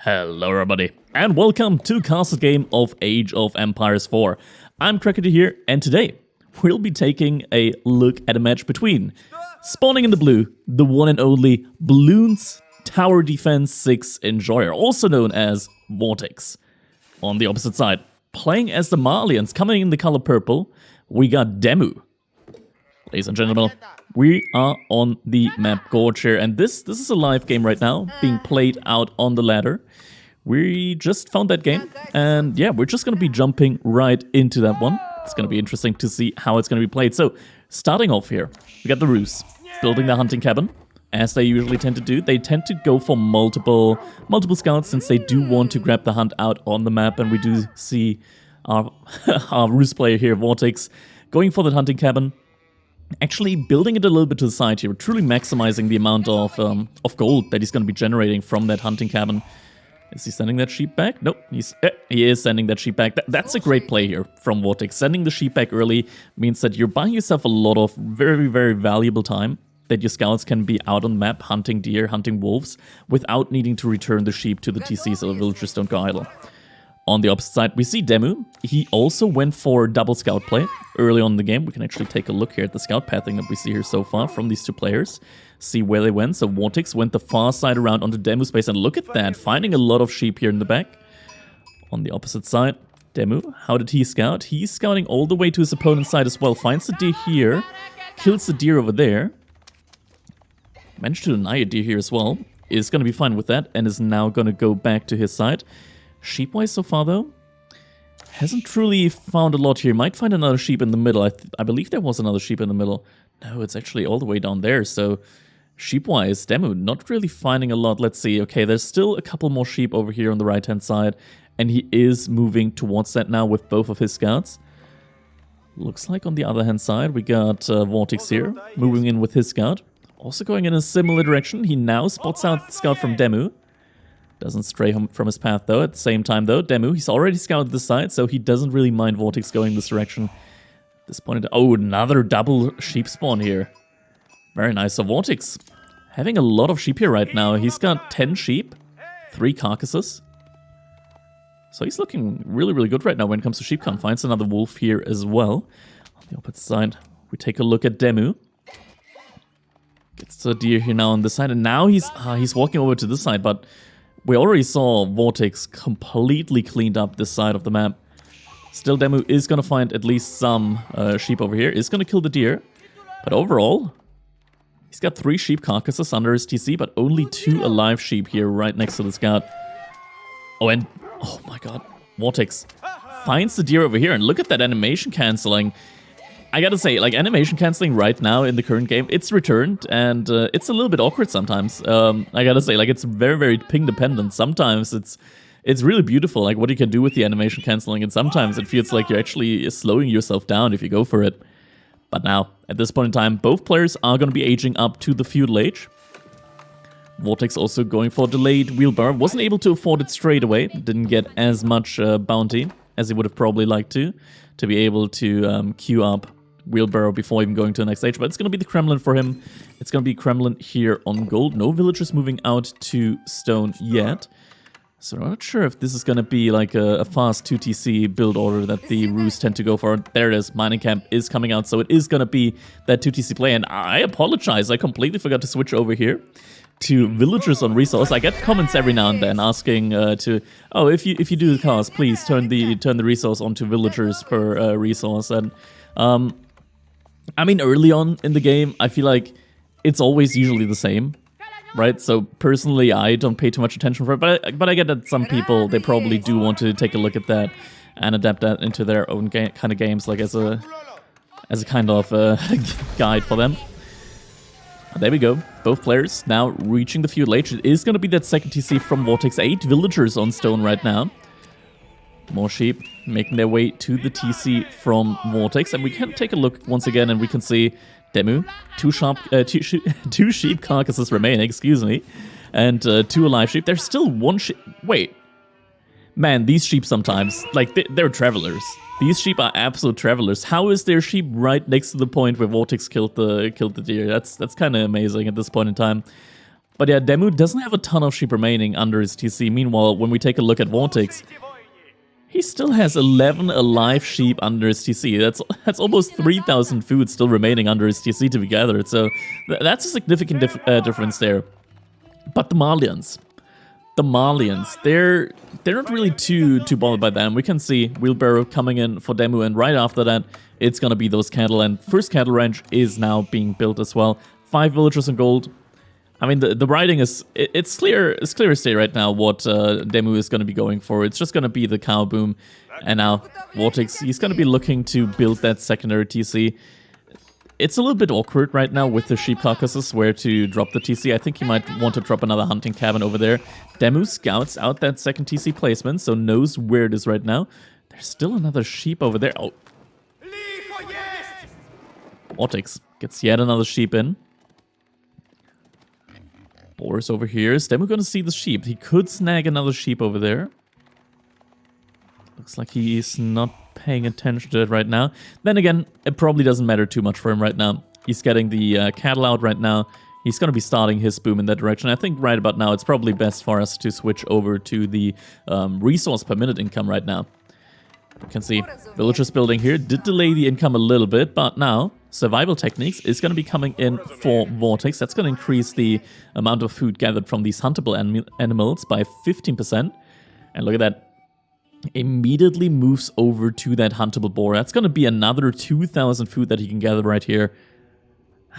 Hello everybody, and welcome to Castle Game of Age of Empires 4. I'm CrackedyHere, and today we'll be taking a look at a match between, spawning in the blue, the one and only Bloons Tower Defense 6 Enjoyer, also known as Vortix. On the opposite side, playing as the Malians, coming in the color purple, we got DeMu. Ladies and gentlemen, we are on the map Gorge here, and this is a live game right now, being played out on the ladder. We just found that game, and yeah, we're just going to be jumping right into that one. It's going to be interesting to see how it's going to be played. So, starting off here, we got the Roos, building the hunting cabin, as they usually tend to do. They tend to go for multiple scouts, since they do want to grab the hunt out on the map, and we do see our, our Roos player here, Vortix, going for the hunting cabin. Actually building it a little bit to the side here, truly maximizing the amount of gold that he's going to be generating from that hunting cabin. Is he sending that sheep back? Nope, he is sending that sheep back. That's a great play here from Vortix. Sending the sheep back early means that you're buying yourself a lot of very, very valuable time that your scouts can be out on the map hunting deer, hunting wolves, without needing to return the sheep to the TC so the villagers don't go idle. On the opposite side, we see DeMu. He also went for double scout play early on in the game. We can actually take a look here at the scout pathing that we see here so far from these two players. See where they went. So Vortix went the far side around onto DeMu space, and look at that, finding a lot of sheep here in the back. On the opposite side, DeMu, how did he scout? He's scouting all the way to his opponent's side as well. Finds the deer here, kills the deer over there. Managed to deny a deer here as well. Is going to be fine with that, and is now going to go back to his side. Sheep-wise so far, though, hasn't truly found a lot here. Might find another sheep in the middle. I believe there was another sheep in the middle. No, it's actually all the way down there. So, sheep-wise, DeMu not really finding a lot. Let's see. Okay, there's still a couple more sheep over here on the right-hand side. And he is moving towards that now with both of his scouts. Looks like on the other hand side, we got Vortix here, moving in with his scout. Also going in a similar direction. He now spots out the scout from DeMu. Doesn't stray from his path, though. At the same time, though, DeMu, he's already scouted this side, so he doesn't really mind Vortix going this direction. At this point, oh, another double sheep spawn here. Very nice. So Vortix having a lot of sheep here right now. He's got 10 sheep, 3 carcasses. So he's looking really, really good right now when it comes to sheep count. Finds another wolf here as well. On the opposite side, we take a look at DeMu. Gets the deer here now on this side, and now he's walking over to this side, but we already saw Vortix completely cleaned up this side of the map. Still, DeMu is going to find at least some sheep over here. Is going to kill the deer. But overall, he's got 3 sheep carcasses under his TC, but only 2 alive sheep here right next to the scout. Oh, and oh my god, Vortix finds the deer over here, and look at that animation canceling. I gotta say, like, animation canceling right now in the current game, it's returned, and it's a little bit awkward sometimes. I gotta say, like, it's very, very ping dependent. Sometimes it's really beautiful, like, what you can do with the animation canceling, and sometimes it feels like you're actually slowing yourself down if you go for it. But now, at this point in time, both players are gonna be aging up to the feudal age. Vortix also going for delayed wheelbarrow. Wasn't able to afford it straight away. Didn't get as much bounty as he would have probably liked to be able to queue up wheelbarrow before even going to the next stage, but it's going to be the Kremlin for him. It's going to be Kremlin here on gold. No villagers moving out to stone yet. So I'm not sure if this is going to be like a fast 2TC build order that the Roos tend to go for. There it is. Mining camp is coming out, so it is going to be that 2TC play. And I apologize. I completely forgot to switch over here to villagers on resource. I get comments every now and then asking oh, if you do the cast, please turn the resource onto villagers per resource. And I mean, early on in the game, I feel like it's always usually the same, right? So personally, I don't pay too much attention for it, but I get that some people, they probably do want to take a look at that and adapt that into their own kind of games, like as a kind of guide for them. There we go. Both players now reaching the feudal age. It is going to be that second TC from Vortix. 8 villagers on stone right now. More sheep making their way to the TC from Vortix. And we can take a look once again, and we can see DeMu, 2 sheep carcasses remaining, excuse me, and 2 alive sheep. There's still 1 sheep. Wait. Man, these sheep sometimes, like, they're travelers. These sheep are absolute travelers. How is there sheep right next to the point where Vortix killed the deer? That's kind of amazing at this point in time. But yeah, DeMu doesn't have a ton of sheep remaining under his TC. Meanwhile, when we take a look at Vortix, he still has 11 alive sheep under his TC. That's almost 3,000 food still remaining under his TC to be gathered. So that's a significant difference there. But the Malians, they're not really too bothered by them. We can see wheelbarrow coming in for DeMu, and right after that, it's gonna be those cattle. And first cattle ranch is now being built as well. 5 villagers in gold. I mean, the writing is, it's clear as day right now what DeMu is going to be going for. It's just going to be the cow boom. And now, Vortix, he's going to be looking to build that secondary TC. It's a little bit awkward right now with the sheep carcasses where to drop the TC. I think he might want to drop another hunting cabin over there. DeMu scouts out that second TC placement, so knows where it is right now. There's still another sheep over there. Oh. Vortix gets yet another sheep in. Boris over here. Is DeMu gonna see the sheep? He could snag another sheep over there. Looks like he's not paying attention to it right now. Then again, it probably doesn't matter too much for him right now. He's getting the cattle out right now. He's gonna be starting his boom in that direction. I think right about now, it's probably best for us to switch over to the resource per minute income right now. You can see villagers building here did delay the income a little bit, but now survival techniques is going to be coming in for Vortix. That's going to increase the amount of food gathered from these huntable animals by 15%. And look at that. Immediately moves over to that huntable boar. That's going to be another 2,000 food that he can gather right here.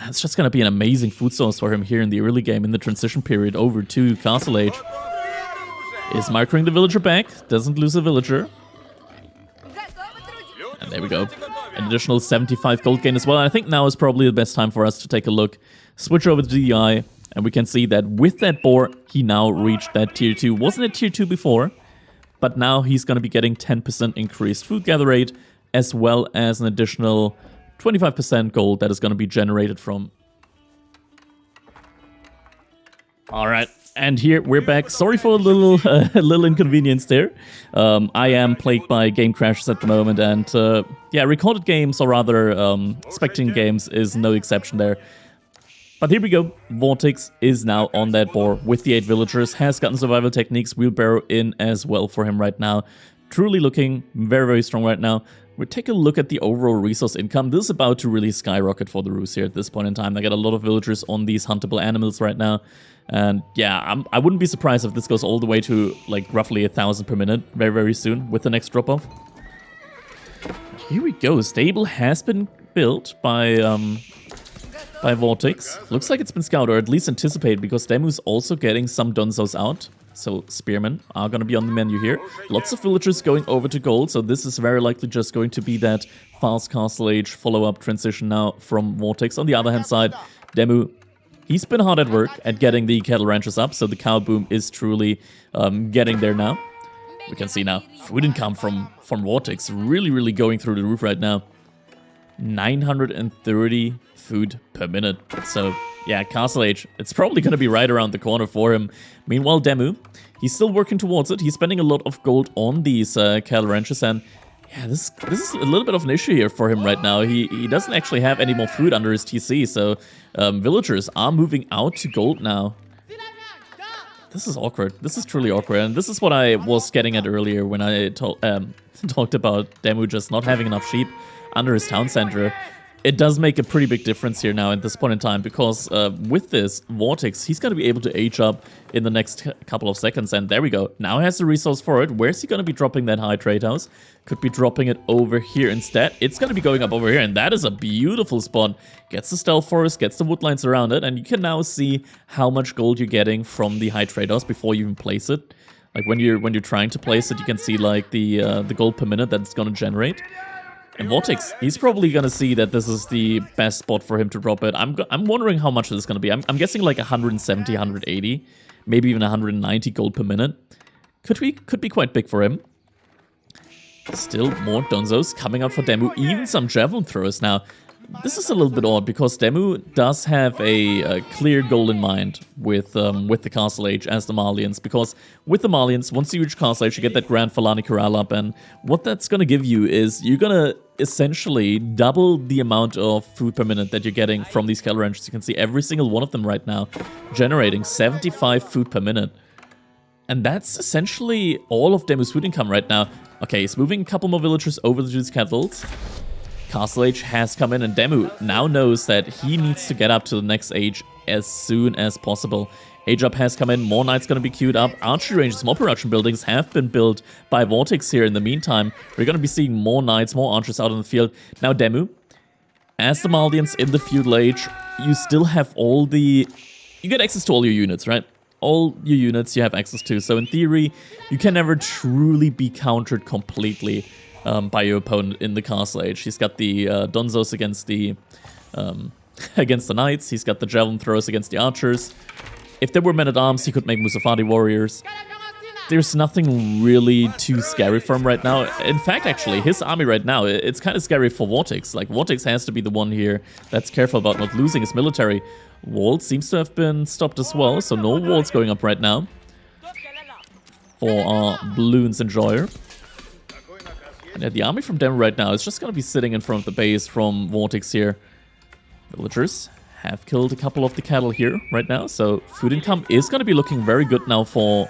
It's just going to be an amazing food source for him here in the early game, in the transition period over to Castle Age. Is microing the villager back. Doesn't lose a villager. And there we go. An additional 75 gold gain as well. And I think now is probably the best time for us to take a look. Switch over to DI, and we can see that with that boar, he now reached that tier 2. Wasn't it tier 2 before? But now he's going to be getting 10% increased food gather rate, as well as an additional 25% gold that is going to be generated from. Alright. And here we're back. Sorry for a little inconvenience there. I am plagued by game crashes at the moment, and yeah, recorded games, or rather spectating games, is no exception there. But here we go. Vortix is now on that board with the 8 villagers, has gotten survival techniques, wheelbarrow in as well for him right now. Truly looking very, very strong right now. We'll take a look at the overall resource income. This is about to really skyrocket for the Rus here at this point in time. They got a lot of villagers on these huntable animals right now. And yeah, I wouldn't be surprised if this goes all the way to like roughly 1,000 per minute very, very soon with the next drop-off. Here we go. Stable has been built by Vortix. Looks like it's been scouted, or at least anticipated, because DeMu's also getting some Donzos out. So spearmen are going to be on the menu here. Lots of villagers going over to gold, so this is very likely just going to be that fast Castle Age follow-up transition now from Vortix. On the other hand side, DeMu, he's been hard at work at getting the cattle ranches up, so the cow boom is truly getting there now. We can see now food income from Vortix really, really going through the roof right now. 930 food per minute. So yeah, Castle Age, it's probably going to be right around the corner for him. Meanwhile, DeMu, he's still working towards it. He's spending a lot of gold on these cattle ranches, and yeah, this is a little bit of an issue here for him right now. He doesn't actually have any more food under his TC, so villagers are moving out to gold now. This is awkward. This is truly awkward, and this is what I was getting at earlier when I talked about DeMu just not having enough sheep under his town center. It does make a pretty big difference here now at this point in time, because with this, Vortix, he's going to be able to age up in the next couple of seconds, and there we go. Now he has the resource for it. Where's he going to be dropping that high trade house? Could be dropping it over here instead. It's going to be going up over here, and that is a beautiful spot. Gets the stealth forest, gets the woodlines around it, and you can now see how much gold you're getting from the high trade house before you even place it. Like when you're trying to place it, you can see like the gold per minute that it's going to generate. And Vortix, he's probably going to see that this is the best spot for him to drop it. I'm wondering how much this is going to be. I'm guessing like 170, 180, maybe even 190 gold per minute. Could be quite big for him. Still more Donzos coming up for DeMu, even some javelin throwers now. This is a little bit odd, because DeMu does have a clear goal in mind with the Castle Age as the Malians, because with the Malians, once you reach Castle Age, you get that Grand Falani Corral up, and what that's going to give you is you're going to essentially double the amount of food per minute that you're getting from these cattle ranches. You can see every single one of them right now generating 75 food per minute. And that's essentially all of DeMu's food income right now. Okay, he's moving a couple more villagers over to these kettles. Castle Age has come in, and DeMu now knows that he needs to get up to the next age as soon as possible. Age up has come in, more knights going to be queued up, archery ranges, more production buildings have been built by Vortix here in the meantime. We're going to be seeing more knights, more archers out in the field. Now DeMu, as the Malians in the feudal age, you still have all the... You get access to all your units, right? All your units you have access to, so in theory, you can never truly be countered completely by your opponent in the Castle Age. He's got the Donzos against the knights, he's got the javelin throwers against the archers. If there were men-at-arms, he could make Musafadi warriors. There's nothing really too scary for him right now. In fact, actually, his army right now, it's kind of scary for Vortix. Like, Vortix has to be the one here that's careful about not losing his military. Wall seems to have been stopped as well, so no walls going up right now for our Balloons Enjoyer. And yeah, the army from DeMu right now is just going to be sitting in front of the base from Vortix here. Villagers have killed a couple of the cattle here right now, so food income is going to be looking very good now for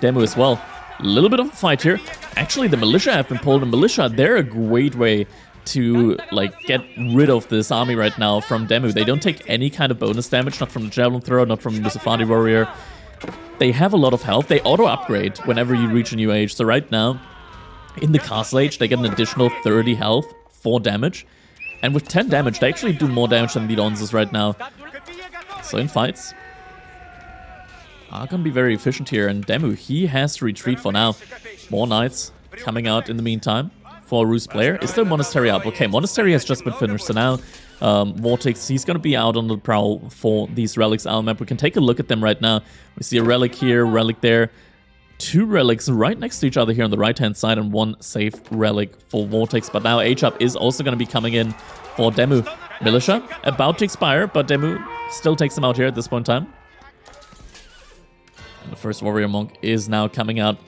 DeMu as well. A little bit of a fight here. Actually, the militia have been pulled, and militia, they're a great way to like get rid of this army right now from DeMu. They don't take any kind of bonus damage, not from the javelin thrower, not from the Musafadi warrior. They have a lot of health. They auto-upgrade whenever you reach a new age, so right now, in the Castle Age, they get an additional 30 health, 4 damage. And with 10 damage, they actually do more damage than the Donzos right now. So in fights, are going to be very efficient here. And DeMu, he has to retreat for now. More knights coming out in the meantime for a Roost player. Is there a Monastery up? Okay, Monastery has just been finished. So now Vortix, he's going to be out on the prowl for these relics on the map. We can take a look at them right now. We see a relic here, relic there. 2 relics right next to each other here on the right-hand side, and 1 safe relic for Vortix. But now H-Up is also going to be coming in for DeMu. Militia about to expire, but DeMu still takes him out here at this point in time. And the first Warrior Monk is now coming out.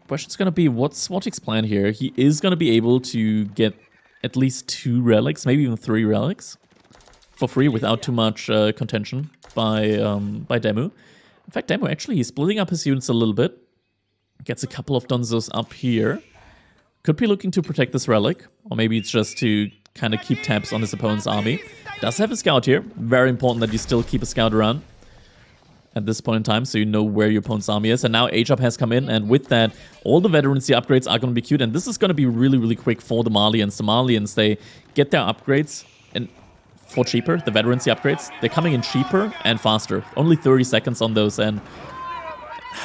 Question's going to be, what's Vortix's plan here? He is going to be able to get at least 2 relics, maybe even 3 relics, for free without too much contention by DeMu. In fact, DeMu actually, he's splitting up his units a little bit. Gets a couple of Donzos up here. Could be looking to protect this relic, or maybe it's just to kind of keep tabs on his opponent's army. Does have a scout here. Very important that you still keep a scout around at this point in time, so you know where your opponent's army is. And now H-Up has come in, and with that, all the veterancy upgrades are going to be queued. And this is going to be really, really quick for the Malians. The Malians, they get their upgrades and for cheaper, the veterancy upgrades. They're coming in cheaper and faster. Only 30 seconds on those, and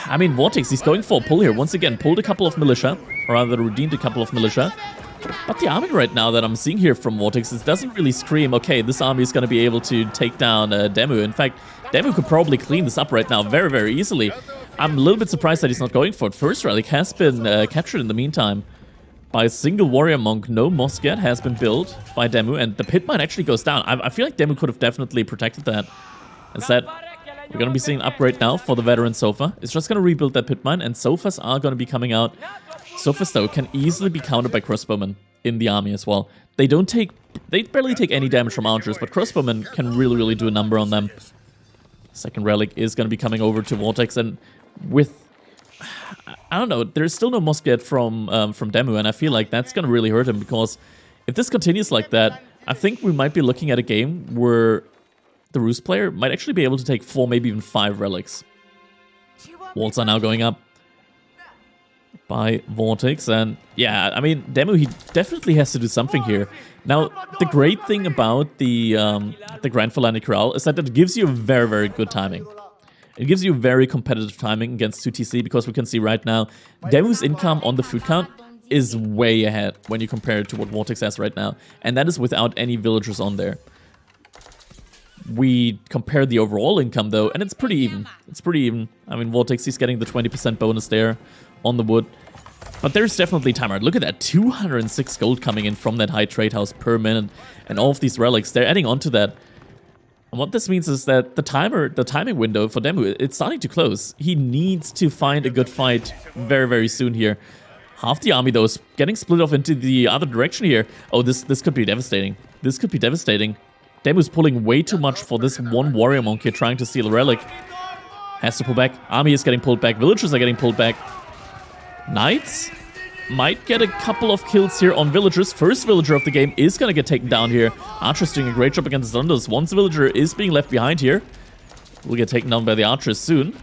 I mean, Vortix, he's going for a pull here. Once again, pulled a couple of militia, or rather redeemed a couple of militia. But the army right now that I'm seeing here from Vortix, it doesn't really scream, okay, this army is going to be able to take down DeMu. In fact, DeMu could probably clean this up right now very, very easily. I'm a little bit surprised that he's not going for it. First relic has been captured in the meantime by a single warrior monk. No mosque yet has been built by DeMu, and the pit mine actually goes down. I feel like DeMu could have definitely protected that. Instead, we're going to be seeing an upgrade now for the veteran Sofa. It's just going to rebuild that pit mine, and Sofas are going to be coming out. Sofas, though, can easily be countered by crossbowmen in the army as well. They barely take any damage from archers, but crossbowmen can really, really do a number on them. Second relic is going to be coming over to Vortix, and with... I don't know, there's still no mosque yet from DeMu, and I feel like that's going to really hurt him, because if this continues like that, I think we might be looking at a game where the Roost player might actually be able to take 4, maybe even 5 relics. Walls are now going up by Vortix, and yeah, I mean, DeMu, he definitely has to do something here. Now, the great thing about the Grand Phalanx Corral is that it gives you very, very good timing. It gives you very competitive timing against 2TC, because we can see right now, DeMu's income on the food count is way ahead when you compare it to what Vortix has right now. And that is without any villagers on there. We compare the overall income, though, and it's pretty even. It's pretty even. I mean, Vortix, he's getting the 20% bonus there on the wood. But there's definitely time. Look at that, 206 gold coming in from that high trade house per minute. And all of these relics, they're adding on to that. And what this means is that the timing window for DeMu, it's starting to close. He needs to find a good fight very, very soon here. Half the army, though, is getting split off into the other direction here. Oh, this could be devastating. This could be devastating. DeMu's pulling way too much for this one warrior monk here trying to steal a relic. Has to pull back. Army is getting pulled back. Villagers are getting pulled back. Knights might get a couple of kills here on villagers. First villager of the game is going to get taken down here. Archer's doing a great job against the Zundos. One villager is being left behind here. Will get taken down by the archers soon.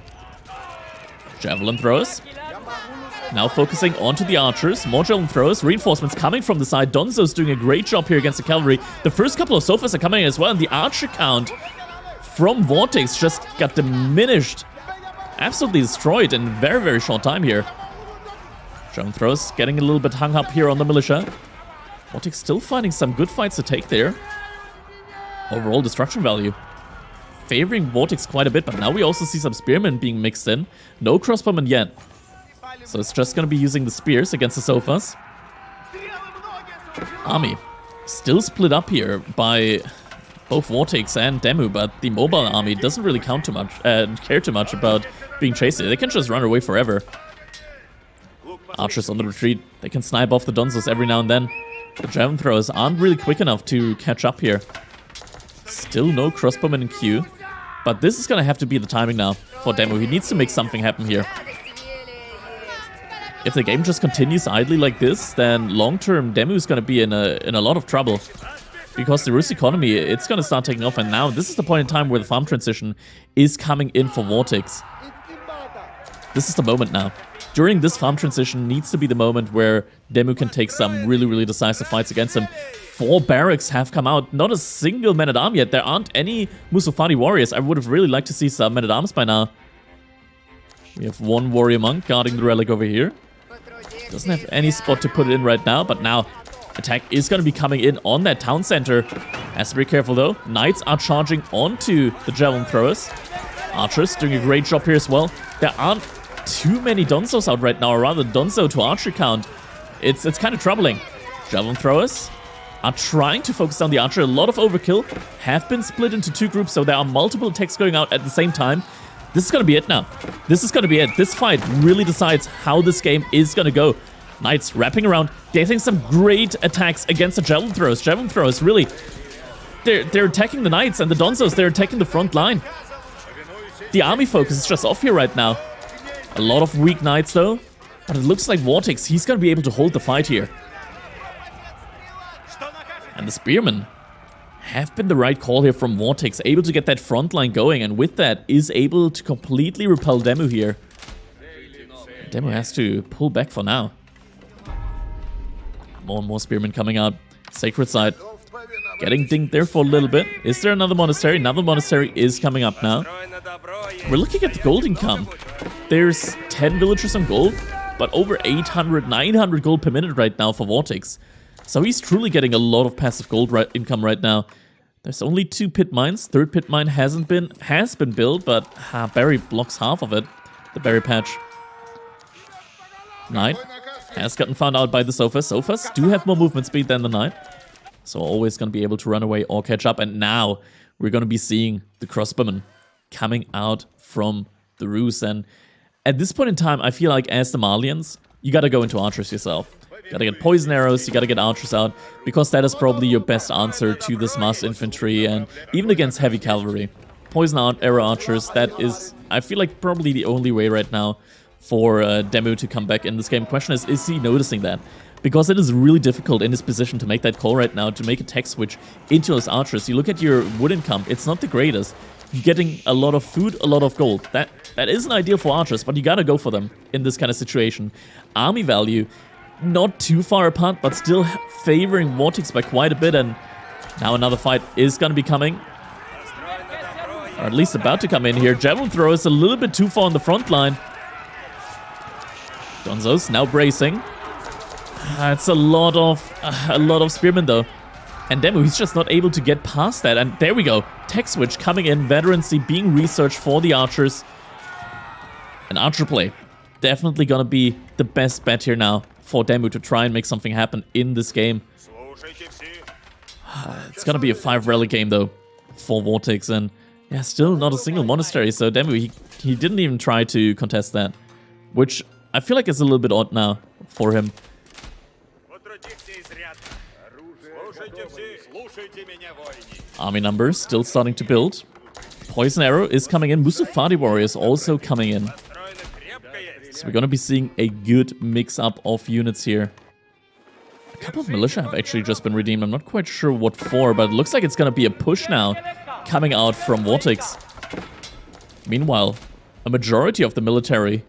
Javelin throws. Now focusing onto the archers. More javelin throws. Reinforcements coming from the side. Donzo's doing a great job here against the cavalry. The first couple of sofas are coming in as well. And the archer count from Vortix just got diminished. Absolutely destroyed in very, very short time here. Javelin throws getting a little bit hung up here on the militia. Vortix still finding some good fights to take there. Overall destruction value favoring Vortix quite a bit, but now we also see some spearmen being mixed in. No crossbowmen yet. So it's just going to be using the spears against the sofas. Army still split up here by both Vortix and DeMu, but the mobile army doesn't really care too much about being chased. They can just run away forever. Archers on the retreat. They can snipe off the Donzos every now and then. The javelin throwers aren't really quick enough to catch up here. Still no crossbowmen in queue. But this is going to have to be the timing now for DeMu. He needs to make something happen here. If the game just continues idly like this, then long-term DeMu is going to be in a lot of trouble. Because the Rus economy, it's going to start taking off. And now this is the point in time where the farm transition is coming in for Vortix. This is the moment now. During this farm transition needs to be the moment where DeMu can take some really, really decisive fights against him. 4 barracks have come out. Not a single man-at-arm yet. There aren't any Musufadi warriors. I would have really liked to see some men-at-arms by now. We have 1 warrior monk guarding the relic over here. Doesn't have any spot to put it in right now, but now attack is going to be coming in on that town center. Has to be careful though. Knights are charging onto the javelin throwers. Archers doing a great job here as well. There aren't too many Donzos out right now, or rather Donzo to archer count. It's kind of troubling. Javelin throwers are trying to focus on the archer. A lot of overkill. Have been split into 2 groups, so there are multiple attacks going out at the same time. This is going to be it now. This is going to be it. This fight really decides how this game is going to go. Knights wrapping around, getting some great attacks against the javelin throwers. Javelin throwers, really, they're attacking the knights, and the Donzos, they're attacking the front line. The army focus is just off here right now. A lot of weak knights though, but it looks like Vortix, he's going to be able to hold the fight here. And the spearmen have been the right call here from Vortix, able to get that front line going, and with that is able to completely repel DeMu here. DeMu has to pull back for now. More and more spearmen coming out. Sacred side getting dinged there for a little bit. Is there another monastery? Another monastery is coming up now. We're looking at the gold income. There's 10 villagers on gold, but over 800, 900 gold per minute right now for Vortix. So he's truly getting a lot of passive gold income right now. There's only 2 pit mines. Third pit mine has been built, but Barry blocks half of it. The berry patch. Knight has gotten found out by the sofas. Sofas do have more movement speed than the knight, so always going to be able to run away or catch up. And now we're going to be seeing the crossbowmen coming out from the Rus. And at this point in time, I feel like as the Malians, you got to go into archers yourself. You got to get poison arrows, you got to get archers out, because that is probably your best answer to this mass infantry and even against heavy cavalry. Poison arrow archers, that is, I feel like, probably the only way right now for DeMu to come back in this game. Question is he noticing that? Because it is really difficult in his position to make that call right now, to make a tech switch into those archers. You look at your wood income, it's not the greatest. You're getting a lot of food, a lot of gold. That isn't ideal for archers, but you gotta go for them in this kind of situation. Army value, not too far apart, but still favoring Vortix by quite a bit. And now another fight is gonna be coming. Or at least about to come in here. Javelin throw is a little bit too far on the front line. Donzos now bracing. It's a lot of spearmen though. And DeMu, he's just not able to get past that. And there we go. Tech switch coming in. Veterancy being researched for the archers. An archer play. Definitely gonna be the best bet here now for DeMu to try and make something happen in this game. It's gonna be a 5 relic game though for Vortix. And yeah, still not a single monastery. So DeMu, he didn't even try to contest that. Which I feel like it's a little bit odd now for him. Army numbers still starting to build. Poison Arrow is coming in. Musafadi Warriors also coming in. So we're going to be seeing a good mix-up of units here. A couple of militia have actually just been redeemed. I'm not quite sure what for, but it looks like it's going to be a push now coming out from Vortix. Meanwhile, a majority of the military,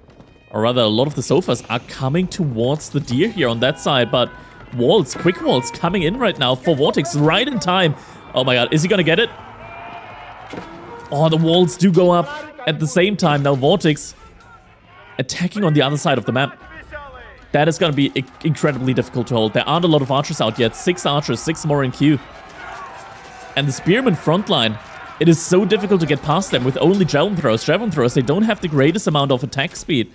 or rather a lot of the sofas, are coming towards the deer here on that side, but walls, quick walls coming in right now for Vortix right in time. Oh my god, is he going to get it? Oh, the walls do go up at the same time. Now Vortix attacking on the other side of the map. That is going to be incredibly difficult to hold. There aren't a lot of archers out yet. 6 archers, 6 more in queue. And the spearmen front line, it is so difficult to get past them with only javelin throwers. Javelin throwers, they don't have the greatest amount of attack speed.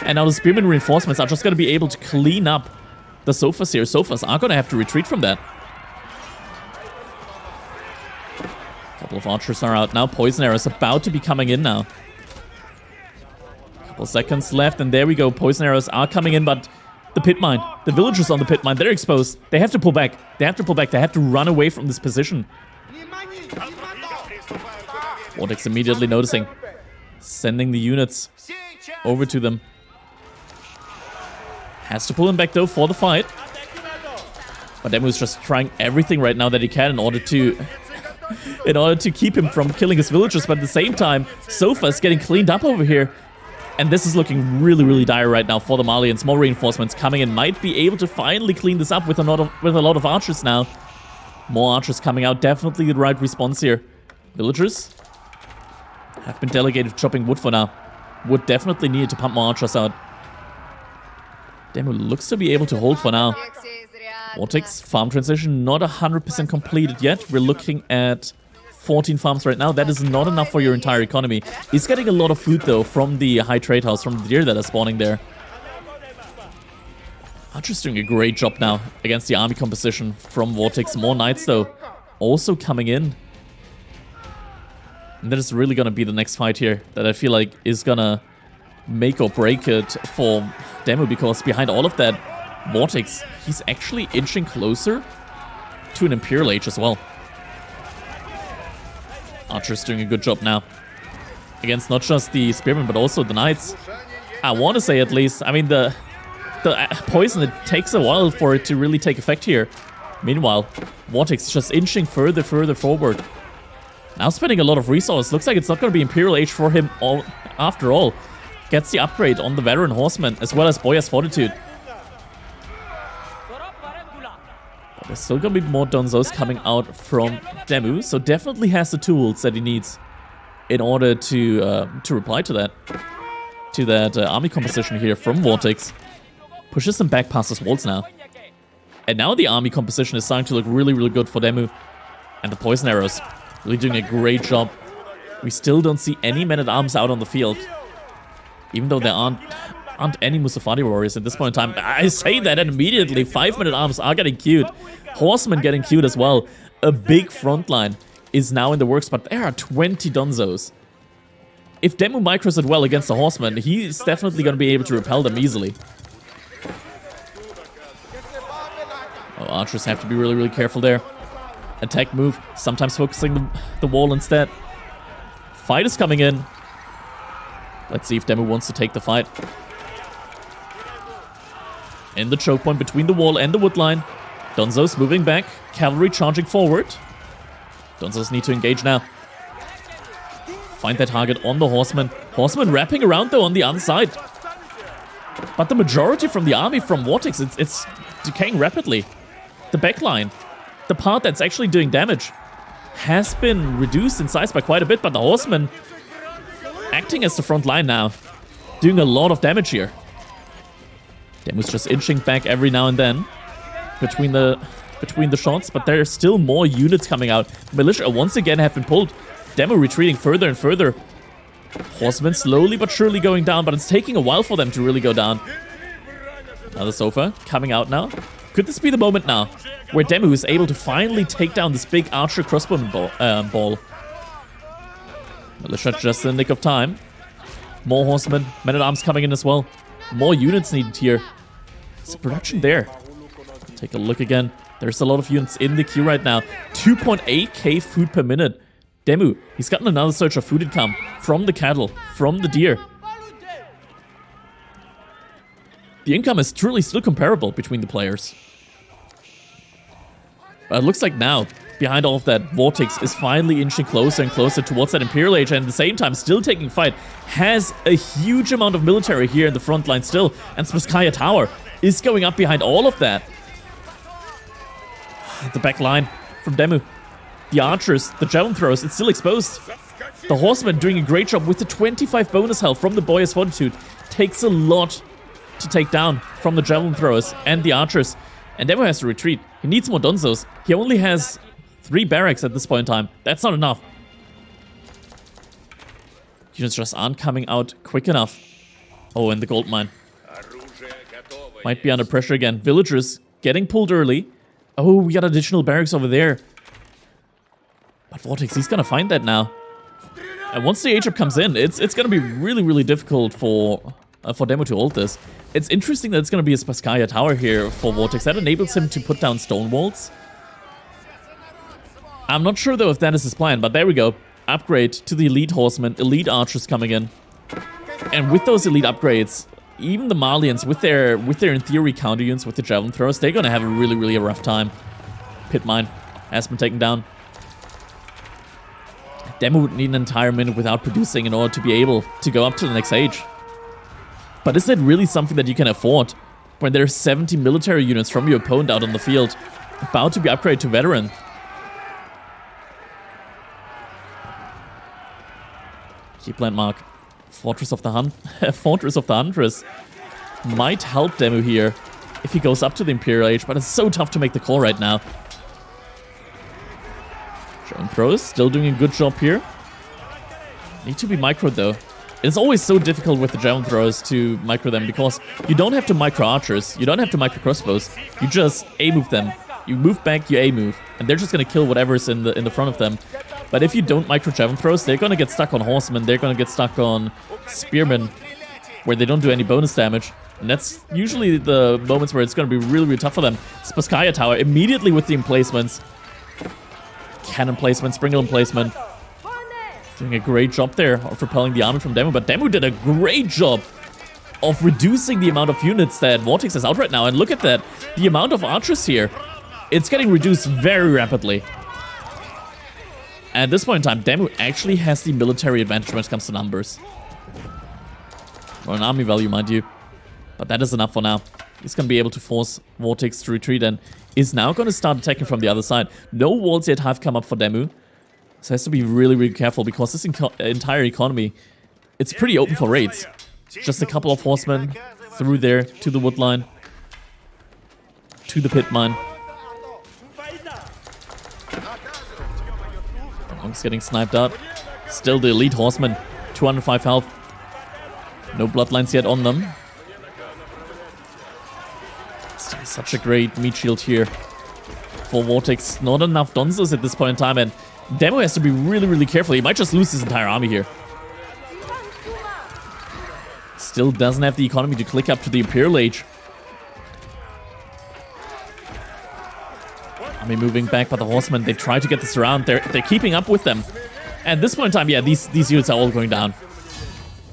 And now the spearmen reinforcements are just going to be able to clean up the sofas here. Sofas are going to have to retreat from that. A couple of archers are out now. Poison Arrow is about to be coming in now. Couple seconds left, and there we go. Poison Arrows are coming in, but the pit mine, the villagers on the pit mine, they're exposed. They have to pull back. They have to pull back. They have to run away from this position. Vortix immediately noticing. Sending the units over to them. Has to pull him back, though, for the fight. But DeMu is just trying everything right now that he can in order to keep him from killing his villagers. But at the same time, Sofa is getting cleaned up over here. And this is looking really, really dire right now for the Malians. More reinforcements coming in. Might be able to finally clean this up with a lot of archers now. More archers coming out. Definitely the right response here. Villagers have been delegated chopping wood for now. Wood definitely needed to pump more archers out. DeMu looks to be able to hold for now. Vortix farm transition not 100% completed yet. We're looking at 14 farms right now. That is not enough for your entire economy. He's getting a lot of food, though, from the high trade house, from the deer that are spawning there. Archer's doing a great job now against the army composition from Vortix. More knights, though, also coming in. And that is really going to be the next fight here that I feel like is going to make or break it for DeMu, because behind all of that, Vortix, he's actually inching closer to an Imperial Age as well. Archer's doing a good job now against not just the spearmen, but also the knights. I want to say, at least. I mean, the poison, it takes a while for it to really take effect here. Meanwhile, Vortix is just inching further forward. Now spending a lot of resources. Looks like it's not going to be Imperial Age for him after all. Gets the upgrade on the Veteran Horseman, as well as Boya's Fortitude. But there's still going to be more Donzos coming out from DeMu, so definitely has the tools that he needs in order to reply to that army composition here from Vortix. Pushes them back past his walls now. And now the army composition is starting to look really, really good for DeMu. And the Poison Arrows really doing a great job. We still don't see any men-at-arms out on the field. Even though there aren't any Musafadi Warriors at this point in time. I say that, and immediately 5 men-at-arms are getting queued. Horsemen getting queued as well. A big front line is now in the works, but there are 20 Donzos. If DeMu micros it well against the Horsemen, he's definitely going to be able to repel them easily. Oh, archers have to be really, really careful there. Attack move, sometimes focusing the wall instead. Fight is coming in. Let's see if DeMu wants to take the fight. In the choke point between the wall and the wood line. Donzos moving back. Cavalry charging forward. Donzos need to engage now. Find their target on the Horseman. Horseman wrapping around, though, on the other side. But the majority from the army from Vortix, it's decaying rapidly. The backline, the part that's actually doing damage, has been reduced in size by quite a bit, but the Horseman acting as the front line now, doing a lot of damage here. DeMu's just inching back every now and then between the shots, but there are still more units coming out. Militia once again have been pulled. DeMu retreating further and further. Horsemen slowly but surely going down, but it's taking a while for them to really go down. Another Sofa coming out now. Could this be the moment now where DeMu is able to finally take down this big archer crossbowman ball? Militia just in the nick of time. More Horsemen, men-at-arms coming in as well. More units needed here. Is the production there? Take a look again. There's a lot of units in the queue right now. 2.8k food per minute. DeMu, he's gotten another surge of food income from the cattle, from the deer. The income is truly still comparable between the players. But it looks like now, behind all of that, Vortix is finally inching closer and closer towards that Imperial Age, and at the same time still taking fight. Has a huge amount of military here in the front line still, and Spasskaya Tower is going up behind all of that. The back line from DeMu. The archers, the javelin throwers, it's still exposed. The horsemen doing a great job with the 25 bonus health from the Boyar's Fortitude. Takes a lot to take down from the javelin throwers and the archers. And DeMu has to retreat. He needs more Donzos. He only has 3 barracks at this point in time. That's not enough. Units just aren't coming out quick enough. Oh, and the gold mine. Might be under pressure again. Villagers getting pulled early. Oh, we got additional barracks over there. But Vortix, he's gonna find that now. And once the Age-Up comes in, it's gonna be really, really difficult for DeMu to hold this. It's interesting that it's gonna be a Spasskaya Tower here for Vortix. That enables him to put down stone walls. I'm not sure though if that is his plan, but there we go. Upgrade to the elite horsemen, elite archers coming in. And with those elite upgrades, even the Malians, with their in theory counter units, with the javelin throwers, they're gonna have a really, really rough time. Pit mine has been taken down. DeMu would need an entire minute without producing in order to be able to go up to the next age. But is that really something that you can afford when there are 70 military units from your opponent out on the field about to be upgraded to veteran? Keep landmark. Fortress of the Fortress of the Huntress might help DeMu here if he goes up to the Imperial Age, but it's so tough to make the call right now. Drone throws, still doing a good job here. Need to be micro though. It's always so difficult with the javelin throwers to micro them because you don't have to micro archers, you don't have to micro crossbows. You just A-move them. You move back, you A-move, and they're just gonna kill whatever's in the front of them. But if you don't micro javelin throws, they're gonna get stuck on horsemen, they're gonna get stuck on spearmen, where they don't do any bonus damage. And that's usually the moments where it's gonna be really, really tough for them. Spasskaya Tower immediately with the emplacements. Cannon placement, sprinkle emplacement. Doing a great job there of repelling the army from DeMu, but DeMu did a great job of reducing the amount of units that Vortix has out right now. And look at that, the amount of archers here. It's getting reduced very rapidly. At this point in time, DeMu actually has the military advantage when it comes to numbers. Or an army value, mind you. But that is enough for now. He's going to be able to force Vortix to retreat and is now going to start attacking from the other side. No walls yet have come up for DeMu. So has to be really, really careful because this entire economy, it's pretty open for raids. Just a couple of horsemen through there to the wood line, to the pit mine. The monk's getting sniped out. Still the elite horsemen, 205 health. No bloodlines yet on them. Still such a great meat shield here for Vortix. Not enough Donzos at this point in time, and DeMu has to be really, really careful. He might just lose his entire army here. Still doesn't have the economy to click up to the Imperial Age. Army moving back, but the horsemen, they try to get this around. They're keeping up with them. At this point in time, yeah, these units are all going down.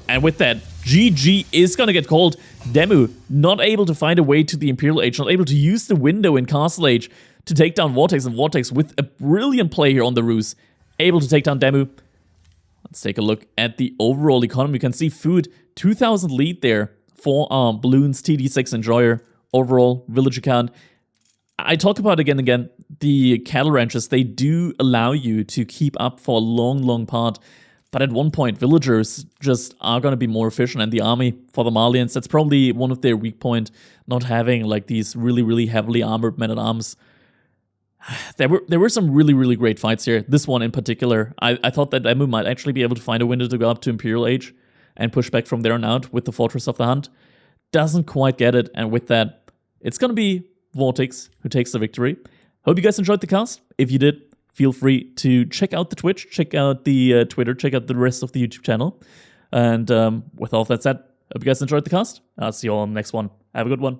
And with that, GG is gonna get called. DeMu not able to find a way to the Imperial Age, not able to use the window in Castle Age to take down Vortix, and Vortix with a brilliant play here on the ruse, able to take down DeMu. Let's take a look at the overall economy. You can see food, 2,000 lead there for Balloons, TD6 Enjoyer, overall village account. I talk about again and again, the cattle ranches, they do allow you to keep up for a long, long part. But at one point, villagers just are going to be more efficient, and the army for the Malians, that's probably one of their weak point, not having like these really, really heavily armored men-at-arms. There were some really, really great fights here. This one in particular, I thought that DeMu might actually be able to find a window to go up to Imperial Age and push back from there on out with the Fortress of the Hunt. Doesn't quite get it, and with that, it's going to be Vortix who takes the victory. Hope you guys enjoyed the cast. If you did, feel free to check out the Twitch, check out the Twitter, check out the rest of the YouTube channel. And with all that said, Hope you guys enjoyed the cast. I'll see you all on the next one. Have a good one.